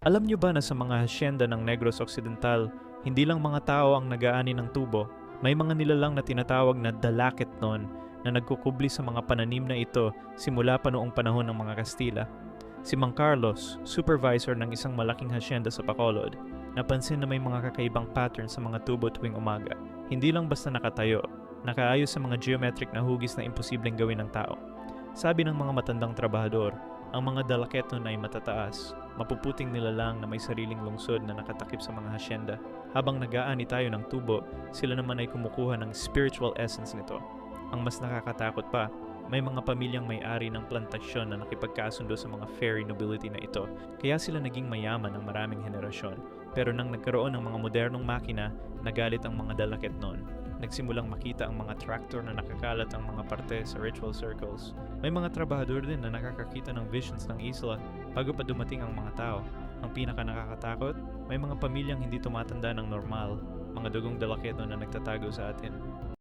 Alam niyo ba na sa mga hasyenda ng Negros Occidental, hindi lang mga tao ang nag-aani ng tubo, may mga nilalang na tinatawag na dalakit noon na nagkukubli sa mga pananim na ito simula pa noong panahon ng mga Kastila. Si Mang Carlos, supervisor ng isang malaking hasyenda sa Bacolod, napansin na may mga kakaibang pattern sa mga tubo tuwing umaga. Hindi lang basta nakatayo, nakaayos sa mga geometric na hugis na imposibleng gawin ng tao. Sabi ng mga matandang trabahador, ang mga dalaketon ay matataas, mapuputing nilalang na may sariling lungsod na nakatakip sa mga hasyenda. Habang nag-aani tayo ng tubo, sila naman ay kumukuha ng spiritual essence nito. Ang mas nakakatakot pa, may mga pamilyang may-ari ng plantasyon na nakipagkasundo sa mga fairy nobility na ito, kaya sila naging mayaman ng maraming henerasyon. Pero nang nagkaroon ng mga modernong makina, nagalit ang mga dalaket noon. Nagsimulang makita ang mga tractor na nakakalat ang mga parte sa ritual circles. May mga trabahador din na nakakakita ng visions ng isla bago pa dumating ang mga tao. Ang pinaka nakakatakot, may mga pamilyang hindi tumatanda ng normal, mga dugong dalaketo na nagtatago sa atin.